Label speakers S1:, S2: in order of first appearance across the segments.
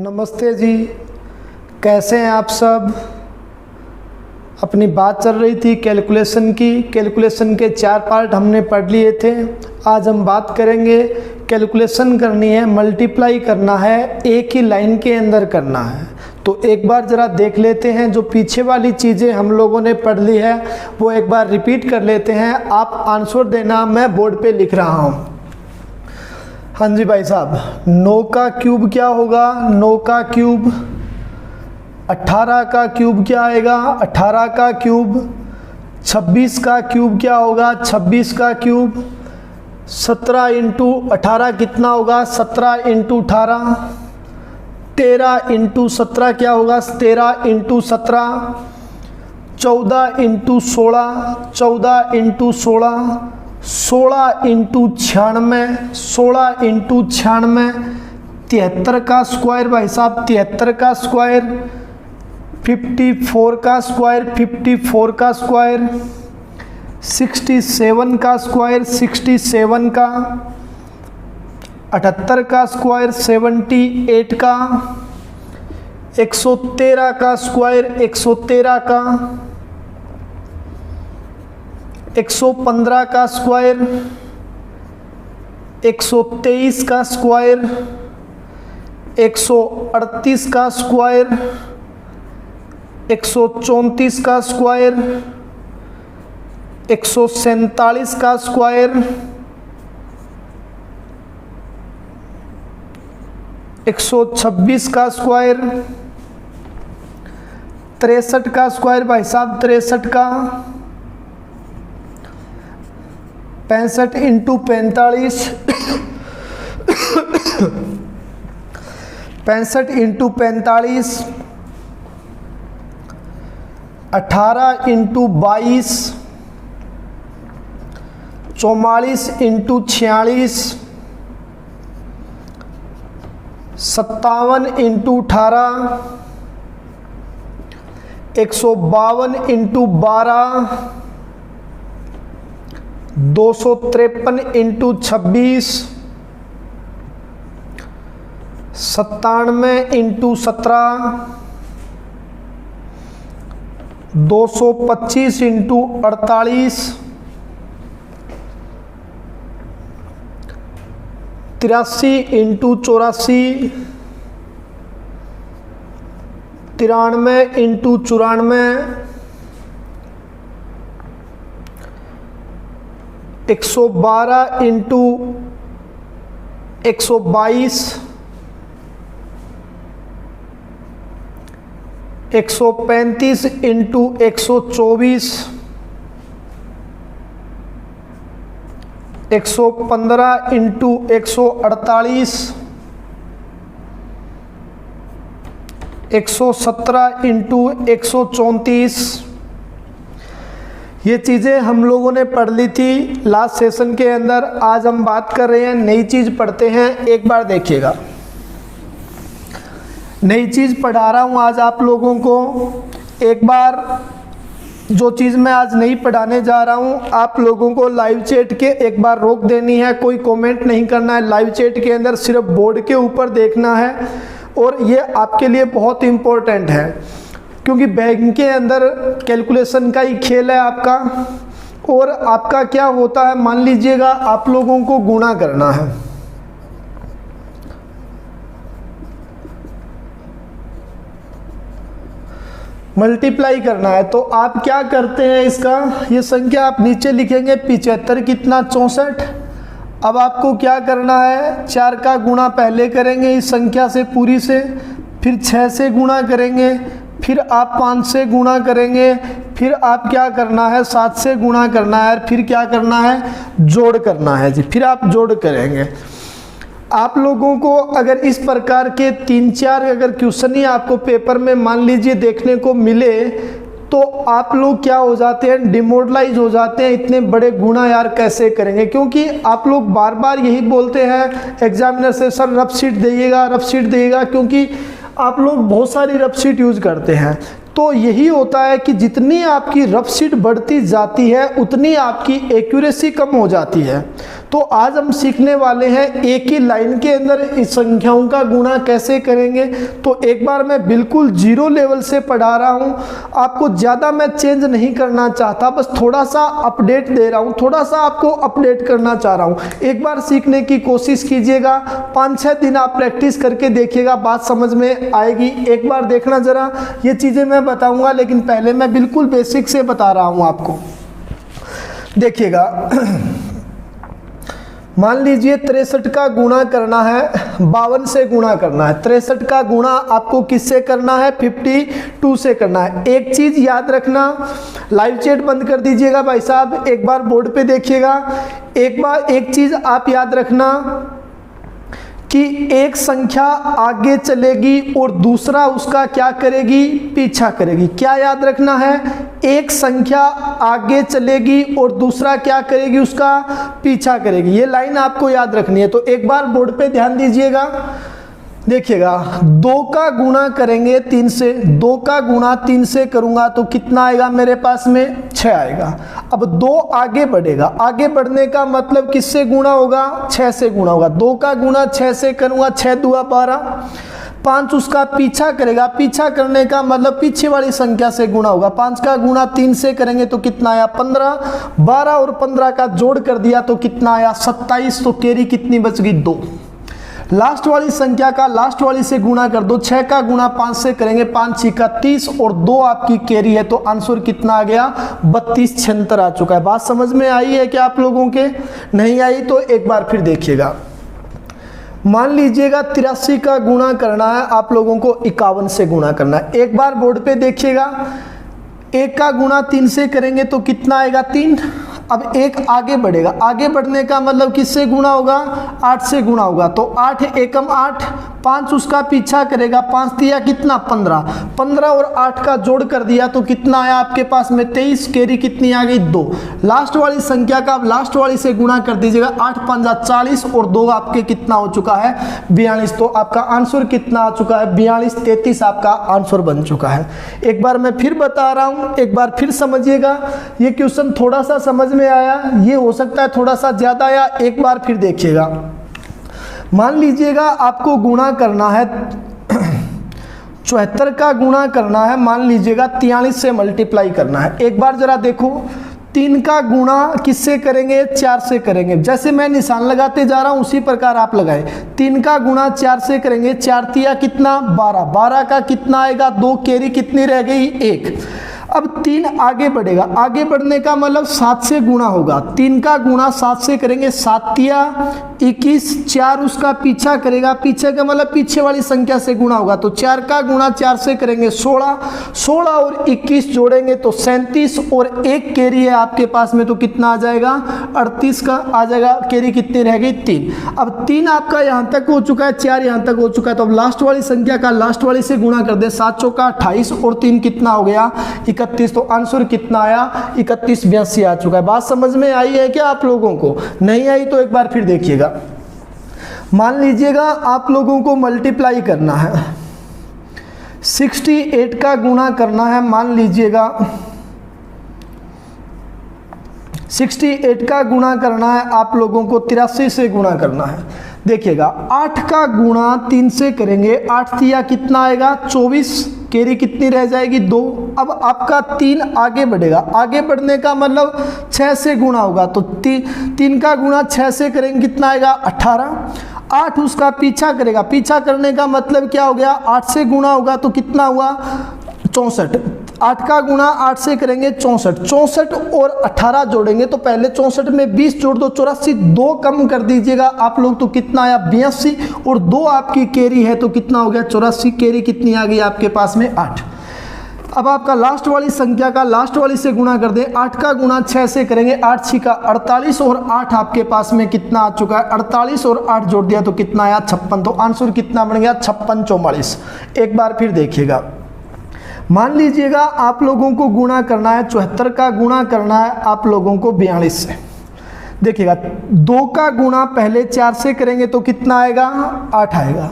S1: नमस्ते जी, कैसे हैं आप सब। अपनी बात चल रही थी कैलकुलेशन की। कैलकुलेशन के 4 पार्ट हमने पढ़ लिए थे। आज हम बात करेंगे, कैलकुलेशन करनी है, मल्टीप्लाई करना है, एक ही लाइन के अंदर करना है। तो एक बार ज़रा देख लेते हैं, जो पीछे वाली चीज़ें हम लोगों ने पढ़ ली है वो एक बार रिपीट कर लेते हैं। आप आंसर देना, मैं बोर्ड पे लिख रहा हूँ। हाँ जी भाई साहब, 9 का क्यूब क्या होगा? 9 का क्यूब। 18 का क्यूब क्या आएगा? 18 का क्यूब। 26 का क्यूब क्या होगा? 26 का क्यूब। 17 इंटू 18 कितना होगा? 17 इंटू 18। 13 इंटू 17 क्या होगा? 13 into 17। 14 into 16। 14 into 16। 16 into 96। 16 into 96। 73 का स्क्वायर भाई साहब, 73 का स्क्वायर। 54 का स्क्वायर, 54 का स्क्वायर। 67 का स्क्वायर, 67 का। 78 का स्क्वायर, 78 का। 113 का स्क्वायर, 113 का। 115 का स्क्वायर। 123 का स्क्वायर। 138 का स्क्वायर। 134 का स्क्वायर। 147 का स्क्वायर। 126 का स्क्वायर। 63 का स्क्वायर भाई साहब, 63 का। 65 into 45। 65 into 45। 18 into 22। 44 into 46। 57 into 18। 152 into 12। 253 into 26। 97 into 17। 225 into 48। 83 into 84। 93 into 94। 112 into 122। 135 into 124। 115 into 148। 117 into 134। ये चीज़ें हम लोगों ने पढ़ ली थी लास्ट सेशन के अंदर। आज हम बात कर रहे हैं, नई चीज़ पढ़ते हैं। एक बार देखिएगा, नई चीज़ पढ़ा रहा हूँ आज आप लोगों को। एक बार जो चीज़ मैं आज नहीं पढ़ाने जा रहा हूँ, आप लोगों को लाइव चैट के एक बार रोक देनी है। कोई कमेंट नहीं करना है लाइव चैट के अंदर, सिर्फ बोर्ड के ऊपर देखना है। और ये आपके लिए बहुत इम्पोर्टेंट है, क्योंकि बैंक के अंदर कैलकुलेशन का ही खेल है आपका। और आपका क्या होता है, मान लीजिएगा आप लोगों को गुणा करना है। मल्टीप्लाई करना है, तो आप क्या करते हैं, इसका ये संख्या आप नीचे लिखेंगे। 75 कितना? 64। अब आपको क्या करना है, 4 का गुणा पहले करेंगे इस संख्या से, पूरी से। फिर 6 से गुणा करेंगे। फिर आप 5 से गुणा करेंगे। फिर आप क्या करना है, 7 से गुणा करना है। फिर क्या करना है, जोड़ करना है जी। फिर आप जोड़ करेंगे। आप लोगों को अगर इस प्रकार के 3-4 अगर क्वेश्चन ही आपको पेपर में मान लीजिए देखने को मिले, तो आप लोग क्या हो जाते हैं, डिमोरलाइज हो जाते हैं। इतने बड़े गुणा यार कैसे करेंगे, क्योंकि आप लोग बार बार यही बोलते हैं एग्जामिनर से, सर रफ शीट देइएगा, रफ शीट देइएगा, क्योंकि आप लोग बहुत सारी रफ शीट यूज करते हैं। तो यही होता है कि जितनी आपकी रफ शीट बढ़ती जाती है उतनी आपकी एक्यूरेसी कम हो जाती है। तो आज हम सीखने वाले हैं एक ही लाइन के अंदर इस संख्याओं का गुणा कैसे करेंगे। तो एक बार मैं बिल्कुल जीरो लेवल से पढ़ा रहा हूं, आपको ज़्यादा मैं चेंज नहीं करना चाहता, बस थोड़ा सा अपडेट दे रहा हूं, थोड़ा सा आपको अपडेट करना चाह रहा हूं। एक बार सीखने की कोशिश कीजिएगा, 5-6 दिन आप प्रैक्टिस करके देखिएगा, बात समझ में आएगी। एक बार देखना ज़रा, ये चीज़ें मैं बताऊंगा लेकिन पहले मैं बिल्कुल बेसिक से बता रहा हूं आपको। देखिएगा, मान लीजिए 63 का गुणा करना है, 52 से गुणा करना है। 63 का गुणा आपको किससे करना है? 52 से करना है। एक चीज़ याद रखना, लाइव चैट बंद कर दीजिएगा भाई साहब, एक बार बोर्ड पे देखिएगा। एक चीज़ आप याद रखना कि एक संख्या आगे चलेगी और दूसरा उसका क्या करेगी? पीछा करेगी। क्या याद रखना है? एक संख्या आगे चलेगी और दूसरा क्या करेगी? उसका पीछा करेगी। ये लाइन आपको याद रखनी है। तो एक बार बोर्ड पे ध्यान दीजिएगा, देखिएगा, 2 का गुणा करेंगे 3 से, 2 का गुणा 3 से करूंगा तो कितना आएगा मेरे पास में? 6 आएगा। अब 2 आगे बढ़ेगा, आगे बढ़ने का मतलब किससे गुणा होगा? 6 से गुणा होगा। 2 का गुणा 6 से करूंगा, 6 दूआ 12, 5 उसका पीछा करेगा, पीछा करने का मतलब पीछे वाली संख्या से गुणा होगा। 5 का गुणा 3 से करेंगे तो कितना आया? 15, 12 और 15 का जोड़ कर दिया तो कितना आया? 27। तो कैरी कितनी बच गई? 2। लास्ट वाली संख्या का लास्ट वाली से गुणा कर दो, 6 का गुणा 5 से करेंगे, 5 6 30 और 2 आपकी कैरी है, तो आंसर कितना आ गया? 32 76 आ चुका है। बात समझ में आई है क्या आप लोगों के? नहीं आई तो एक बार फिर देखिएगा। मान लीजिएगा 83 का गुणा करना है, आप लोगों को 51 से गुणा करना है। एक बार बोर्ड पे देखिएगा, 1 का गुणा 3 से करेंगे तो कितना आएगा? 3। अब 1 आगे बढ़ेगा, आगे बढ़ने का मतलब किससे गुणा होगा? 8 से गुणा होगा। तो 8 एकम 8, 5 उसका पीछा करेगा, 5 दिया कितना? 15, 15 और 8 का जोड़ कर दिया तो कितना आया आपके पास में? 23। कैरी कितनी आ गई? 2। लास्ट वाली संख्या का लास्ट वाली से गुणा कर दीजिएगा, 8 5 40 और 2 आपके कितना हो चुका है? 42। तो आपका आंसर कितना आ चुका है? 42 33 आपका आंसर बन चुका है। एक बार मैं फिर बता रहा हूं, एक बार फिर समझिएगा। ये क्वेश्चन थोड़ा सा समझ में आया, ये हो सकता है थोड़ा सा ज्यादा आया, एक बार फिर देखिएगा। मान लीजिएगा आपको गुणा करना है 74 का गुणा करना है, मान लीजिएगा 43 से मल्टीप्लाई करना है। एक बार जरा देखो, 3 का गुणा किससे करेंगे? 4 से करेंगे। जैसे मैं निशान लगाते जा रहा हूं उसी प्रकार आप लगाएं। 3 का गुणा 4 से करेंगे, 4 तिया कितना? 12, 12 का कितना आएगा? 2। कैरी कितनी रह गई? 1। अब 3 आगे बढ़ेगा, आगे बढ़ने का मतलब 7 से गुणा होगा। 3 का गुणा 7 से करेंगे, 7 तिया 21, 4 उसका पीछा करेगा, पीछे का मतलब पीछे वाली संख्या से गुणा होगा। तो 4 का गुणा 4 से करेंगे 16, 16 और 21 जोड़ेंगे तो 37 और 1 कैरी है आपके पास में, तो कितना आ जाएगा? 38 का आ जाएगा। कैरी कितनी रह गई? 3। अब 3 आपका यहाँ तक हो चुका है, 4 यहाँ तक हो चुका है। तो अब लास्ट वाली संख्या का लास्ट वाली से गुणा कर दे, 7 चौका 28 और 3 कितना हो गया? 31। तो आंसर कितना आया? 31 82 आ चुका है। बात समझ में आई है क्या आप लोगों को? नहीं आई तो एक बार फिर देखिएगा। मान लीजिएगा आप लोगों को मल्टीप्लाई करना है, 68 का गुणा करना है। मान लीजिएगा 68 का गुणा करना है आप लोगों को 83 से गुणा करना है। देखिएगा, 8 का गुणा 3 से करेंगे, 8 तिया कितना आएगा? 24। कैरी कितनी रह जाएगी? 2। अब आपका 3 आगे बढ़ेगा, आगे बढ़ने का मतलब 6 से गुणा होगा। तो 3 का गुणा 6 से करेंगे, कितना आएगा? 18। 8 उसका पीछा करेगा, पीछा करने का मतलब क्या हो गया? 8 से गुणा होगा तो कितना हुआ? 64। 8 का गुणा 8 से करेंगे 64, 64 और 18 जोड़ेंगे तो पहले 64 में 20 जोड़ दो, 84, 2 कम कर दीजिएगा आप लोग तो कितना आया? 82 और 2 आपकी कैरी है तो कितना हो गया? 84। कैरी कितनी आ गई आपके पास में? 8। अब आपका लास्ट वाली संख्या का लास्ट वाली से गुणा कर दें, 8 का गुणा 6 से करेंगे, 8 6 का 48 और 8 आपके पास में कितना आ चुका है? 48 और 8 जोड़ दिया तो कितना आया? 56। तो आंसर कितना बन गया? 56 44। एक बार फिर देखिएगा, मान लीजिएगा आप लोगों को गुणा करना है 74 का गुणा करना है आप लोगों को 42 से। देखिएगा, 2 का गुणा पहले 4 से करेंगे तो कितना आएगा? 8 आएगा।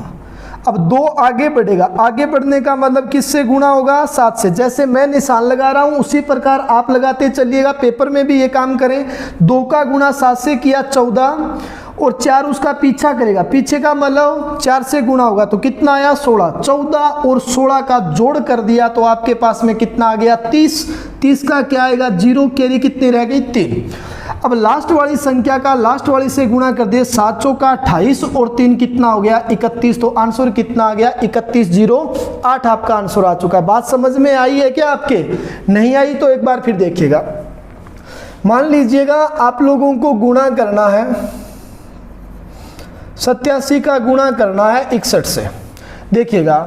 S1: अब 2 आगे बढ़ेगा, आगे बढ़ने का मतलब किससे गुणा होगा? 7 से। जैसे मैं निशान लगा रहा हूं उसी प्रकार आप लगाते चलिएगा, पेपर में भी ये काम करें। 2 का गुणा 7 से किया 14 और 4 उसका पीछा करेगा, पीछे का मतलब 4 से गुणा होगा तो कितना आया? 16। 14 और 16 का जोड़ कर दिया तो आपके पास में कितना आ गया? 30। 30 का क्या आएगा? 0, कैरी कितनी रह गई? 3। अब लास्ट वाली संख्या का लास्ट वाली से गुणा कर दिए, 7 चौका 28 और 3 कितना हो गया? 31। तो आंसर कितना आ गया? 3108 आपका आंसर आ चुका है। बात समझ में आई है क्या आपके? नहीं आई तो एक बार फिर देखिएगा। मान लीजिएगा आप लोगों को गुणा करना है 87 का गुणा करना है 61 से। देखिएगा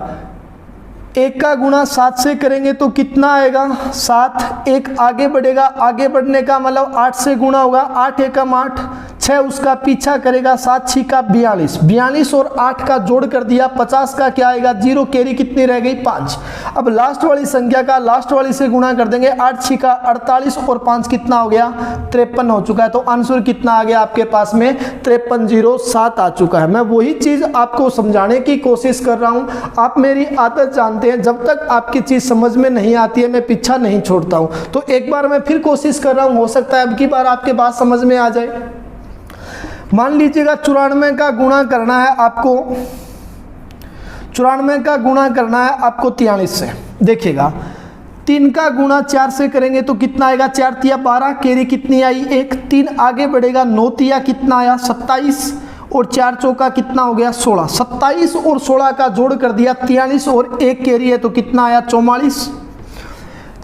S1: 1 का गुणा 7 से करेंगे तो कितना आएगा? 7। 1 आगे बढ़ेगा, आगे बढ़ने का मतलब 8 से गुणा होगा, 8 एकम 8, 6 उसका पीछा करेगा, 7 6 का 42। 42 और 8 का जोड़ कर दिया, 50 का क्या आएगा? 0, कैरी कितनी रह गई? 5। अब लास्ट वाली संख्या का लास्ट वाली से गुणा कर देंगे, 8 6 का 48 और 5 कितना हो गया? 53 हो चुका है। तो आंसर कितना आ गया आपके पास में? 5307 आ चुका है। मैं वही चीज आपको समझाने की कोशिश कर रहा हूं। आप मेरी आदत जानते हैं, जब तक आपकी चीज समझ में नहीं आती है मैं पीछा नहीं छोड़ता हूं। तो एक बार मैं फिर कोशिश कर रहा हूं, हो सकता है अब की बार आपके बात समझ में आ जाए। मान लीजिएगा 94 का गुणा करना है आपको, 94 का गुणा करना है आपको 43 से। देखिएगा 3 का गुणा 4 से करेंगे तो कितना आएगा? 4 तिया 12, कैरी कितनी आई? 1। 3 आगे बढ़ेगा, 9 तिया कितना आया? 27 और 4 चौका कितना हो गया? 16। 27 और 16 का जोड़ कर दिया, 43 और 1 कैरी है तो कितना आया? 44।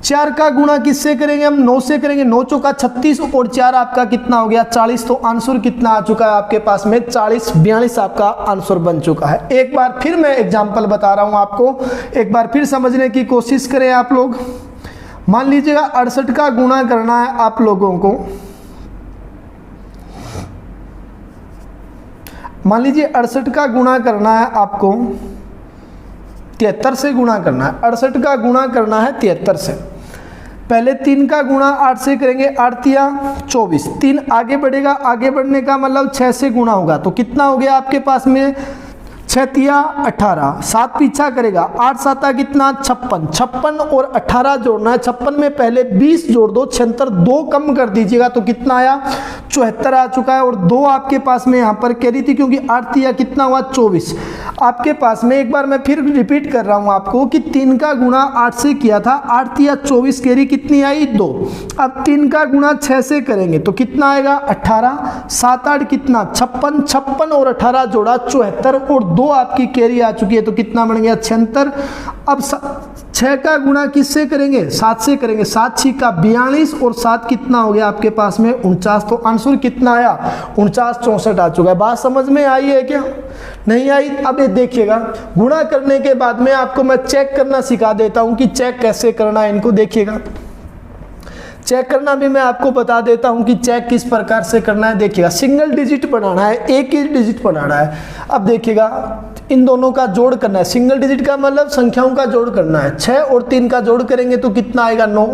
S1: 4 का गुणा किससे करेंगे हम? 9 से करेंगे, 9 चौका 36 और 4 आपका कितना हो गया? 40। तो आंसर कितना आ चुका है आपके पास में? 40। 42 आपका आंसर बन चुका है। एक बार फिर मैं एग्जांपल बता रहा हूं आपको, एक बार फिर समझने की कोशिश करें आप लोग। मान लीजिएगा 68 का गुणा करना है आप लोगों को, मान लीजिए 68 का गुणा करना है आपको 73 से गुणा करना है। 68 का गुणा करना है 73 से। पहले 3 का गुणा 8 से करेंगे, 8 तिया 24। 3 आगे बढ़ेगा, आगे बढ़ने का मतलब 6 से गुणा होगा तो कितना हो गया आपके पास में? 6 तिया 18। 7 पीछा करेगा, 8 7 कितना? 56। 56 और 18 जोड़ना है। 56 में पहले 20 जोड़ दो, 76 2 कम कर दीजिएगा तो कितना आया? 74 आ चुका है। और 2 आपके पास में यहाँ पर कैरी थी क्योंकि 8 तिया कितना हुआ? 24 आपके पास में। एक बार मैं फिर रिपीट कर रहा हूँ आपको कि 3 का गुणा 8 से किया था, 8 तिया 24, कैरी कितनी आई? 2। अब 3 का गुणा 6 से करेंगे तो कितना आएगा? 18। 7 8 कितना? 56। 56 और 18 जोड़ा 74 और 2 आपकी कैरी आ चुकी है तो कितना बन गया? 76। अब 6 का गुणा किससे करेंगे? 7 से करेंगे। 7 6 का 42 और 7 कितना हो गया आपके पास में? 49। तो आंसर कितना आया? 49 64 आ चुका है। बात समझ में आई है क्या? नहीं आई? अब ये देखिएगा, गुणा करने के बाद में आपको मैं चेक करना सिखा देता हूं कि चेक कैसे करना है। इनको देखिएगा, चेक करना भी मैं आपको बता देता हूं कि चेक किस प्रकार से करना है। देखिएगा सिंगल डिजिट बनाना है, एक ही डिजिट बनाना है। अब देखिएगा इन दोनों का जोड़ करना है। सिंगल डिजिट का मतलब संख्याओं का जोड़ करना है। 6 और 3 का जोड़ करेंगे तो कितना आएगा? 9।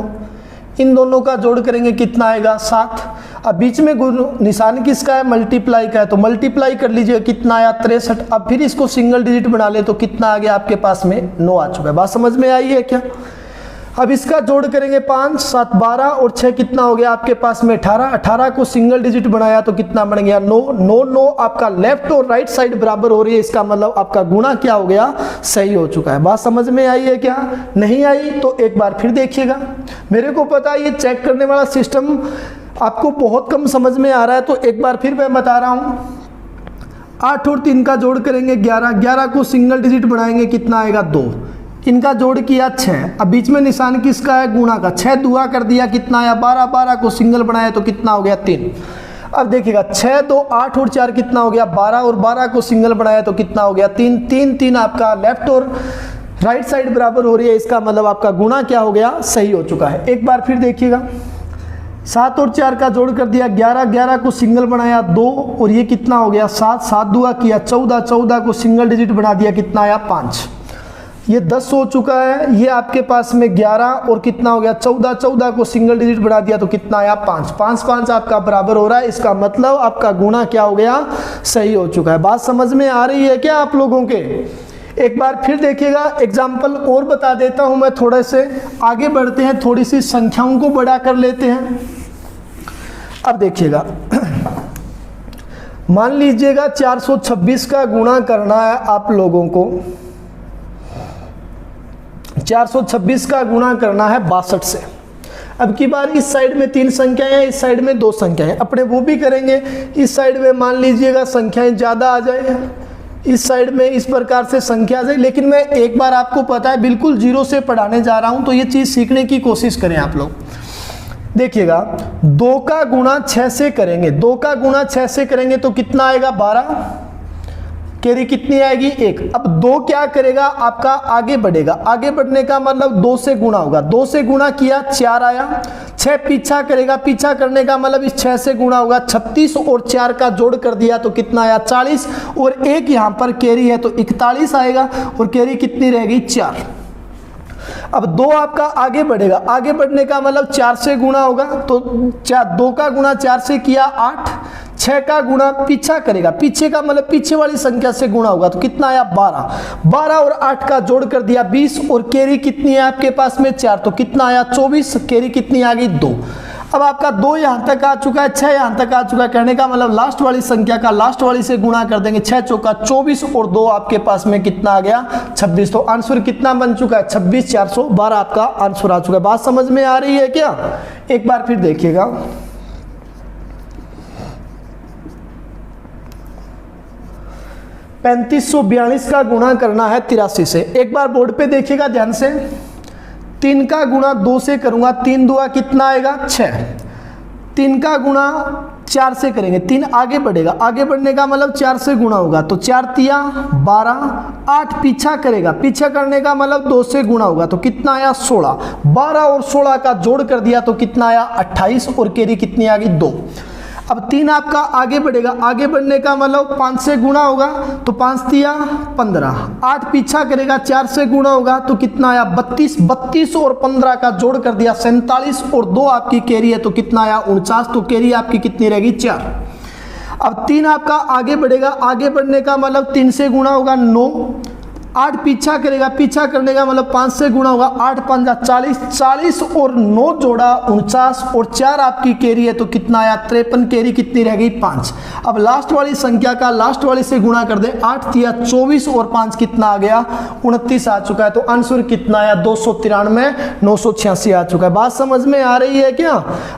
S1: इन दोनों का जोड़ करेंगे कितना आएगा? 7। अब बीच में निशान किसका है? मल्टीप्लाई का है तो मल्टीप्लाई कर लीजिए, कितना आया? 63। अब फिर इसको सिंगल डिजिट बना ले तो कितना आ गया आपके पास में? 9 आ चुका है। बात समझ में आई है क्या? अब इसका जोड़ करेंगे 5 7 12 और 6 कितना हो गया आपके पास में? 18। 18 को सिंगल डिजिट बनाया तो कितना बन गया? 9। 9 9 आपका लेफ्ट और राइट साइड बराबर हो रही है, इसका मतलब आपका गुणा क्या हो गया? सही हो चुका है। बात समझ में आई है क्या? नहीं आई तो एक बार फिर देखिएगा। मेरे को पता है ये चेक करने वाला सिस्टम आपको बहुत कम समझ में आ रहा है तो एक बार फिर मैं बता रहा हूं। 8 और 3 का जोड़ करेंगे 11। 11 को सिंगल डिजिट बनाएंगे, कितना आएगा? 2। इनका जोड़ किया 6। अब बीच में निशान किसका है? गुणा का। 6 दुआ कर दिया, कितना आया? 12। 12 को सिंगल बनाया तो कितना हो गया? 3। अब देखिएगा 6 2 8 और 4 कितना हो गया? 12 और 12 को सिंगल बनाया तो कितना हो गया? 3। 3 3 आपका लेफ्ट और राइट साइड बराबर हो रही है, इसका मतलब आपका गुणा क्या हो गया? सही हो चुका है। एक बार फिर देखिएगा 7 और 4 का जोड़ कर दिया 11। 11 को सिंगल बनाया 2 और ये कितना हो गया? 7। 7 दुआ किया 14। 14 को सिंगल डिजिट बना दिया, कितना आया? 5। ये 10 हो चुका है। ये आपके पास में 11 और कितना हो गया? 14। 14 को सिंगल डिजिट बढ़ा दिया तो कितना आया? 5। 5 5 आपका बराबर हो रहा है, इसका मतलब आपका गुणा क्या हो गया? सही हो चुका है। बात समझ में आ रही है क्या आप लोगों के? एक बार फिर देखिएगा, एग्जाम्पल और बता देता हूं मैं, थोड़े से आगे बढ़ते हैं, थोड़ी सी संख्याओं को बड़ा कर लेते हैं। अब देखिएगा, मान लीजिएगा 426 का गुणा करना है आप लोगों को, 426 का गुणा करना है 62 से। अब की बार इस साइड में 3 संख्याएं हैं, इस साइड में 2 संख्याएं, अपने वो भी करेंगे। इस साइड में मान लीजिएगा संख्याएं ज़्यादा आ जाए, इस साइड में इस प्रकार से संख्या आ जाए। लेकिन मैं एक बार, आपको पता है बिल्कुल जीरो से पढ़ाने जा रहा हूं, तो ये चीज़ सीखने की कोशिश करें आप लोग। देखिएगा, 2 का गुणा 6 से करेंगे, 2 का गुणा 6 से करेंगे तो कितना आएगा 12, कैरी कितनी आएगी 1। अब 2 क्या करेगा आपका, आगे बढ़ेगा, आगे बढ़ने का मतलब 2 से गुणा होगा, 2 से गुणा किया 4 आया, 6 पीछा करेगा, पीछा करने का मतलब इस 6 से गुणा होगा 36 और 4 का जोड़ कर दिया तो कितना आया 40, और 1 यहाँ पर कैरी है तो 41 आएगा, और कैरी कितनी रहेगी 4। अब 2 आपका आगे बढ़ेगा, आगे बढ़ने का मतलब 4 से गुणा होगा तो 2 का गुणा 4 से किया 8, 6 का गुणा पीछा करेगा, पीछे का मतलब पीछे वाली संख्या से गुणा होगा तो कितना आया 12, 12 और 8 का जोड़ कर दिया 20, और कैरी कितनी है आपके पास में 4 तो कितना आया 24, कैरी कितनी आ गई 2। अब आपका 2 यहाँ तक आ चुका है, 6 यहाँ तक आ चुका है, कहने का मतलब लास्ट वाली संख्या का लास्ट वाली से गुणा कर देंगे, 6 चौका 24 और 2 आपके पास में कितना आ गया 26। तो आंसर कितना बन चुका है 26, 412 आपका आंसर आ चुका है। बात समझ में आ रही है क्या? एक बार फिर देखिएगा, 3542 का गुणा करना है 83 से। एक बार बोर्ड पे देखिएगा ध्यान से, 3 का गुणा 2 से करूंगा, 3 दुआ कितना आएगा 6, 3 का गुणा 4 से करेंगे, 3 आगे बढ़ेगा, आगे बढ़ने का मतलब 4 से गुणा होगा तो 4 तिया 12, 8 पीछा करेगा, पीछा करने का मतलब 2 से गुणा होगा तो कितना आया 16, 12 और 16 का जोड़ कर दिया तो कितना आया 28, और कैरी कितनी आ गई 2। अब 3 आपका आगे बढ़ेगा, आगे बढ़ने का मतलब 5 से गुणा होगा तो 5 तिया 15, 8 पीछा करेगा, 4 से गुणा होगा तो कितना आया 32, 32 और 15 का जोड़ कर दिया 47, और 2 आपकी कैरी है तो कितना आया 49, तो कैरी आपकी कितनी रहेगी 4। अब 3 आपका आगे बढ़ेगा, आगे बढ़ने का मतलब 3 से गुणा होगा 9, 8 पीछा करेगा, पीछा करने का मतलब 5 से गुणा होगा, 8 पंजा 40, 40 और 9 जोड़ा 49, और 4 आपकी कैरी है तो कितना आया 53, कैरी कितनी रह गई 5। अब लास्ट वाली संख्या का लास्ट वाली से गुणा कर दे, 8 तिया 24 और 5 कितना आ गया 29 आ चुका है। तो आंसर कितना आया 293, 986 आ चुका है। बात समझ में आ रही है क्या?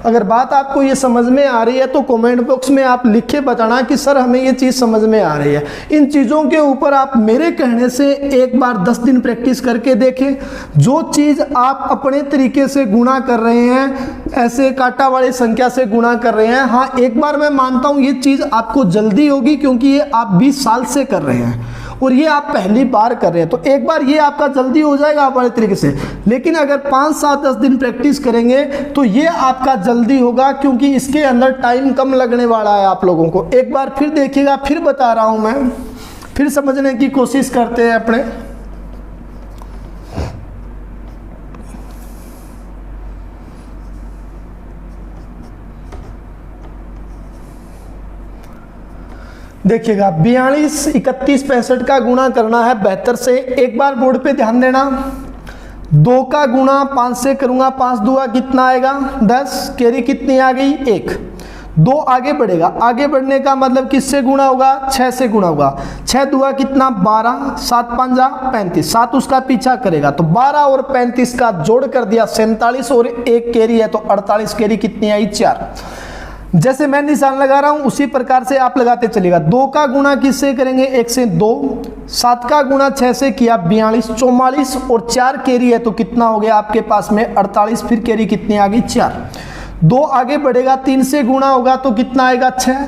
S1: अगर बात आपको ये समझ में आ रही है तो कमेंट बॉक्स में आप लिख के बताना कि सर हमें ये चीज़ समझ में आ रही है। इन चीज़ों के ऊपर आप मेरे कहने से एक बार 10 दिन प्रैक्टिस करके देखें। जो चीज आप अपने तरीके से गुणा कर रहे हैं, ऐसे काटा वाली संख्या से गुणा कर रहे हैं, हाँ एक बार मैं मानता हूं ये चीज आपको जल्दी होगी क्योंकि ये आप 20 साल से कर रहे हैं और ये आप पहली बार कर रहे हैं, तो एक बार ये आपका जल्दी हो जाएगा अपने तरीके से। लेकिन अगर 5, 7, 10 दिन प्रैक्टिस करेंगे तो ये आपका जल्दी होगा क्योंकि इसके अंदर टाइम कम लगने वाला है आप लोगों को। एक बार फिर देखिएगा, फिर बता रहा हूं मैं, फिर समझने की कोशिश करते हैं अपने। देखिएगा 42, 31, 65 का गुणा करना है 72 से। एक बार बोर्ड पे ध्यान देना, 2 का गुणा 5 से करूंगा, 5 दुआ कितना आएगा 10, कैरी कितनी आ गई 1। 2 आगे बढ़ेगा, आगे बढ़ने का मतलब किससे गुणा होगा 6 से गुणा होगा, 6 दुआ कितना 12, 7 पंजा 35, 7 उसका पीछा करेगा तो 12 और 35 का जोड़ कर दिया 47 और 1 कैरी है तो 48, कैरी कितनी आई 4। जैसे मैं निशान लगा रहा हूं उसी प्रकार से आप लगाते चलेगा। 2 का गुणा किससे करेंगे 1 से 2, 7 का गुणा 6 से किया 42, 44 और 4 कैरी है तो कितना हो गया आपके पास में 48, फिर कैरी कितनी आ गई 4। 2 आगे बढ़ेगा, 3 से गुणा होगा तो कितना आएगा 6,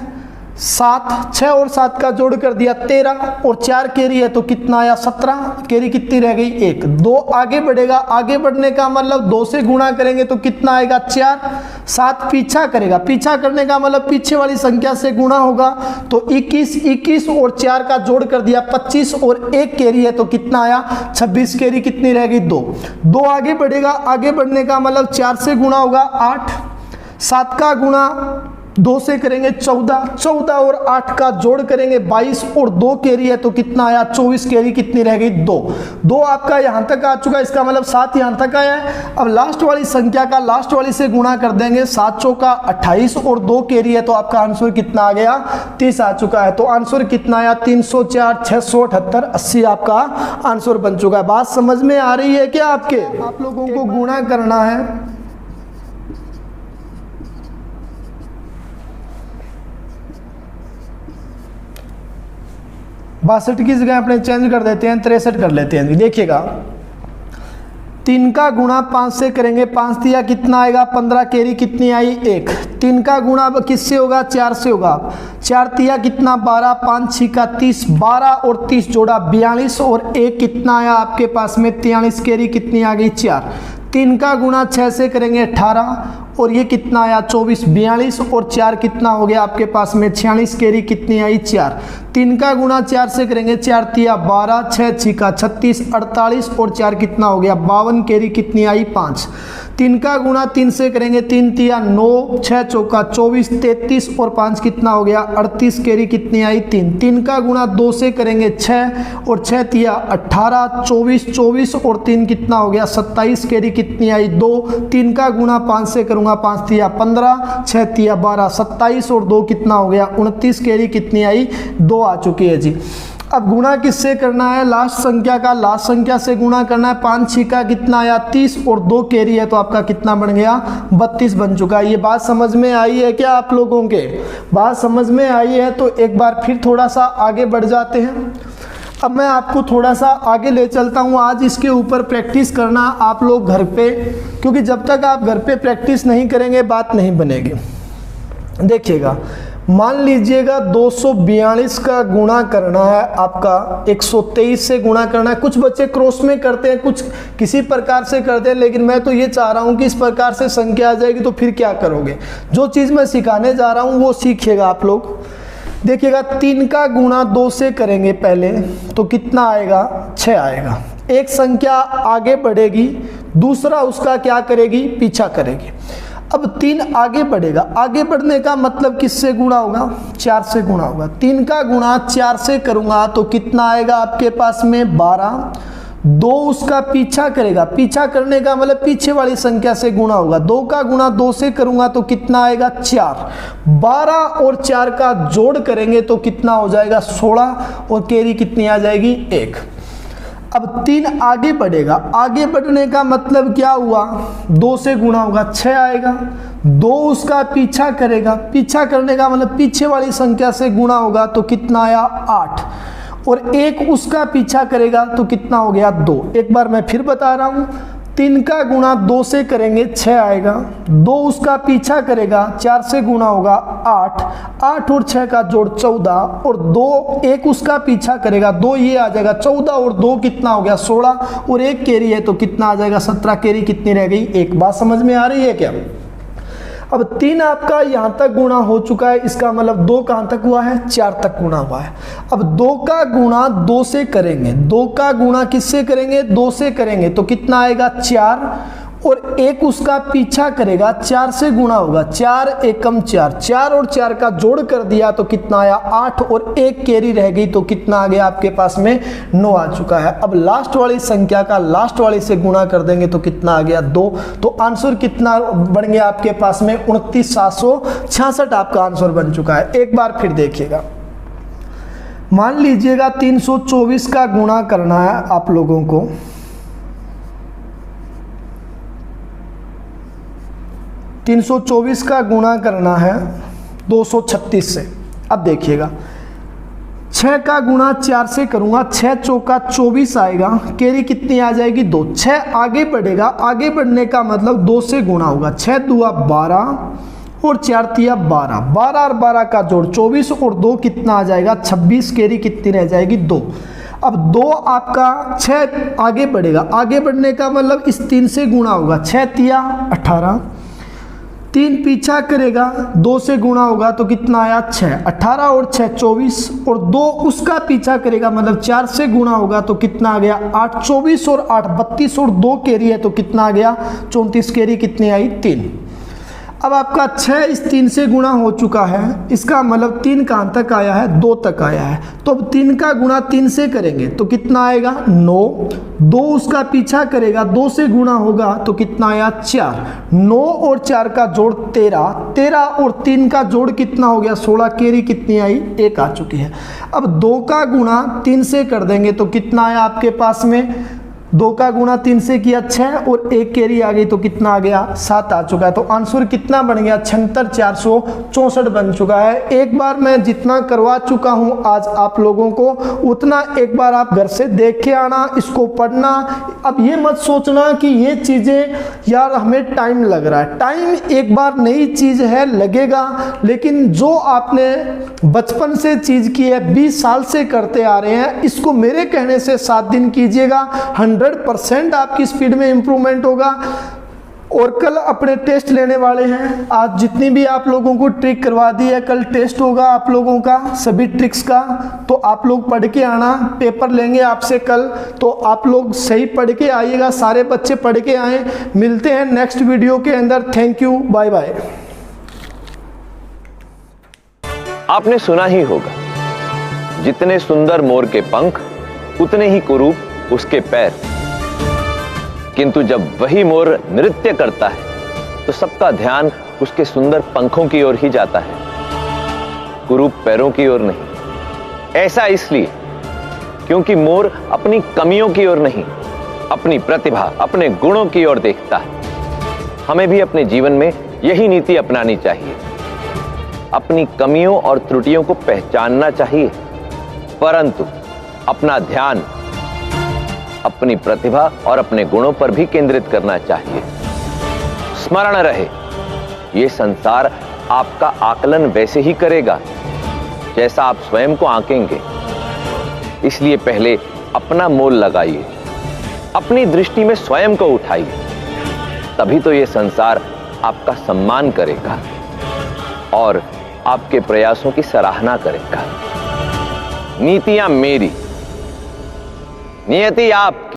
S1: 7, 6 और 7 का जोड़ कर दिया 13 और 4 कैरी है तो कितना आया 17, कैरी कितनी रह गई 1। 2 आगे बढ़ेगा, आगे बढ़ने का मतलब 2 से गुणा करेंगे तो कितना आएगा 4, 7 पीछा करेगा, पीछा करने का मतलब पीछे वाली संख्या से गुणा होगा तो 21, 21 और 4 का जोड़ कर दिया 25 और 1 कैरी है तो कितना आया 26, कैरी कितनी रह गई 2। 2 आगे बढ़ेगा, आगे बढ़ने का मतलब 4 से गुणा होगा 8, 7 का गुणा 2 से करेंगे 14, 14 और 8 का जोड़ करेंगे 22 और 2 कैरी है तो कितना आया 24, कैरी कितनी रह गई 2, 2 आपका यहां तक आ चुका है, इसका मतलब 7 यहां तक आया है। अब लास्ट वाली संख्या का लास्ट वाली से गुणा कर देंगे, 7 चौका 28 और 2 कैरी है तो आपका आंसर कितना आ गया 30 आ चुका है। तो आंसर कितना आया 304, 678, 80 आपका आंसर बन चुका है। बात समझ में आ रही है क्या आपके? आप लोगों को गुणा करना है, 62 की जगह अपने चेंज कर देते हैं, 63 कर लेते हैं। देखिएगा 3 का गुणा 5 से करेंगे, 5 दिया कितना आएगा 15, कैरी कितनी आई 1। 3 का गुणा किससे होगा 4 से होगा, 4 दिया कितना 12, 5 6 का 30, 12 और 30 जोड़ा 42 और 1 कितना आया आपके पास में 43, कैरी कितनी आ गई 4। 3 का गुणा 6 से करेंगे 18 और ये कितना आया 24, 42 और 4 कितना हो गया आपके पास में 46, कैरी कितनी आई 4। 3 का गुणा 4 से करेंगे, 4 तिया 12, 6 6 का 36, 48 और 4 कितना हो गया 52, कैरी कितनी आई 5। 3 का गुणा 3 से करेंगे, 3 तिया 9, 6 चौका 24, 33 और 5 कितना हो गया 38, कैरी कितनी आई 3। 3 का गुणा 2 से करेंगे 6 और 6 तिया 18, 24, 24 और 3 कितना हो गया 27, कैरी कितनी आई 2। 3 का गुणा 5 से करूंगा, 5 तिया 15, 6 तिया 12, 27 और 2 कितना हो गया 29, कैरी कितनी आई 2 आ चुकी है जी। अब गुणा किससे करना है, लास्ट संख्या का लास्ट संख्या से गुणा करना है। 5 6 का कितना आया 30 और 2 कैरी है तो आपका कितना बन गया 32 बन चुका है। ये बात समझ में आई है क्या आप लोगों के? बात समझ में आई है तो एक बार फिर थोड़ा सा आगे बढ़ जाते हैं। अब मैं आपको थोड़ा सा आगे ले चलता हूँ। आज इसके ऊपर प्रैक्टिस करना आप लोग घर पे, क्योंकि जब तक आप घर पे प्रैक्टिस नहीं करेंगे बात नहीं बनेगी। देखिएगा, मान लीजिएगा 242 का गुणा करना है आपका 123 से गुणा करना है। कुछ बच्चे क्रॉस में करते हैं, कुछ किसी प्रकार से करते हैं, लेकिन मैं तो ये चाह रहा हूँ कि इस प्रकार से संख्या आ जाएगी तो फिर क्या करोगे। जो चीज़ मैं सिखाने जा रहा हूँ वो सीखिएगा आप लोग। देखिएगा 3 का गुणा 2 से करेंगे पहले तो कितना आएगा 6 आएगा। एक संख्या आगे बढ़ेगी, दूसरा उसका क्या करेगी पीछा करेगी। अब 3 आगे बढ़ेगा, आगे बढ़ने का मतलब किससे गुणा होगा 4 से गुणा होगा। 3 का गुणा 4 से करूंगा तो कितना आएगा आपके पास में 12। 2 उसका पीछा करेगा, पीछा करने का मतलब पीछे वाली संख्या से गुणा होगा। 2 का गुणा 2 से करूंगा तो कितना आएगा 4। 12 और 4 का जोड़ करेंगे तो कितना हो जाएगा 16 और कैरी कितनी आ जाएगी 1। अब 3 आगे बढ़ेगा, आगे बढ़ने का मतलब क्या हुआ 2 से गुणा होगा 6 आएगा। 2 उसका पीछा करेगा, पीछा करने का मतलब पीछे वाली संख्या से गुणा होगा तो कितना आया 8 और 1 उसका पीछा करेगा तो कितना हो गया 2। एक बार मैं फिर बता रहा हूँ, 3 का गुणा 2 से करेंगे 6 आएगा। 2 उसका पीछा करेगा, 4 से गुणा होगा 8, 8 और 6 का जोड़ 14 और 2 1 उसका पीछा करेगा 2 ये आ जाएगा 14 और 2 कितना हो गया 16 और 1 कैरी है तो कितना आ जाएगा 17, कैरी कितनी रह गई 1। बात समझ में आ रही है क्या? अब 3 आपका यहां तक गुणा हो चुका है, इसका मतलब 2 कहां तक हुआ है 4 तक गुणा हुआ है। अब 2 का गुणा 2 से करेंगे, 2 का गुणा किससे करेंगे 2 से करेंगे तो कितना आएगा 4 और 1 उसका पीछा करेगा 4 से गुणा होगा 4 एकम 4, 4 और 4 का जोड़ कर दिया तो कितना आया 8 और 1 कैरी रह गई तो कितना आ गया आपके पास में 9 आ चुका है। अब लास्ट वाली संख्या का लास्ट वाली से गुणा कर देंगे तो कितना आ गया 2। तो आंसर कितना बन गया आपके पास में 29,766 आपका आंसर बन चुका है। एक बार फिर देखिएगा, मान लीजिएगा 324 का गुणा करना है आप लोगों को। 324 का गुणा करना है 236 से। अब देखिएगा 6 का गुणा 4 से करूंगा, 6 चौका 24 आएगा, कैरी कितनी आ जाएगी 2। 6 आगे बढ़ेगा, आगे बढ़ने का मतलब 2 से गुणा होगा। 6 दुआ 12 और 4 तिया 12, 12 और 12 का जोड़ 24 और 2 कितना आ जाएगा 26, कैरी कितनी रह जाएगी 2। अब 2 आपका 6 आगे बढ़ेगा, आगे बढ़ने का मतलब इस 3 से गुणा होगा। 6 तिया 18, 3 पीछा करेगा 2 से गुणा होगा तो कितना आया 6, 18 और 6 24 और 2 उसका पीछा करेगा मतलब 4 से गुणा होगा तो कितना आ गया 8, 24 और 8 32 और 2 कैरी है तो कितना आ गया 34, कैरी कितनी आई 3। अब आपका 6 इस 3 से गुणा हो चुका है, इसका मतलब 3 कहाँ तक आया है, 2 तक आया है। तो अब 3 का गुणा 3 से करेंगे तो कितना आएगा 9, 2 उसका पीछा करेगा, 2 से गुणा होगा तो कितना आया 4, 9 और 4 का जोड़ 13, 13 और 3 का जोड़ कितना हो गया 16, केरी कितनी आई 1 आ चुकी है। अब 2 का गुणा 3 से कर देंगे तो कितना आया आपके पास में, 2 का गुणा 3 से किया 6 और 1 कैरी आ गई तो कितना आ गया 7 आ चुका है। तो आंसर कितना बन गया 76,464 बन चुका है। एक बार मैं जितना करवा चुका हूं आज आप लोगों को उतना एक बार आप घर से देख के आना, इसको पढ़ना। अब ये मत सोचना कि ये चीज़ें यार हमें टाइम लग रहा है, टाइम एक बार नई चीज़ है लगेगा, लेकिन जो आपने बचपन से चीज़ की है 20 साल से करते आ रहे हैं, इसको मेरे कहने से 7 दिन कीजिएगा, 100% आपकी स्पीड में इंप्रूवमेंट होगा। और कल अपने टेस्ट लेने वाले हैं, आज जितनी भी आप लोगों को ट्रिक करवा दी है, कल टेस्ट होगा आप लोगों का सभी ट्रिक्स का, तो आप लोग पढ़ के आना, पेपर लेंगे आपसे कल, तो आप लोग सही पढ़ के आइएगा, सारे बच्चे पढ़ के आए। मिलते हैं नेक्स्ट वीडियो के अंदर, थैंक यू, बाय बाय।
S2: आपने सुना ही होगा, जितने सुंदर मोर के पंख उतने ही कुरूप उसके पैर, किंतु जब वही मोर नृत्य करता है तो सबका ध्यान उसके सुंदर पंखों की ओर ही जाता है, कुरूप पैरों की ओर नहीं। ऐसा इसलिए क्योंकि मोर अपनी कमियों की ओर नहीं, अपनी प्रतिभा, अपने गुणों की ओर देखता है। हमें भी अपने जीवन में यही नीति अपनानी चाहिए, अपनी कमियों और त्रुटियों को पहचानना चाहिए, परंतु अपना ध्यान अपनी प्रतिभा और अपने गुणों पर भी केंद्रित करना चाहिए। स्मरण रहे, यह संसार आपका आकलन वैसे ही करेगा जैसा आप स्वयं को आंकेंगे। इसलिए पहले अपना मोल लगाइए, अपनी दृष्टि में स्वयं को उठाइए, तभी तो यह संसार आपका सम्मान करेगा और आपके प्रयासों की सराहना करेगा। नीतियां मेरी, नियति आपकी।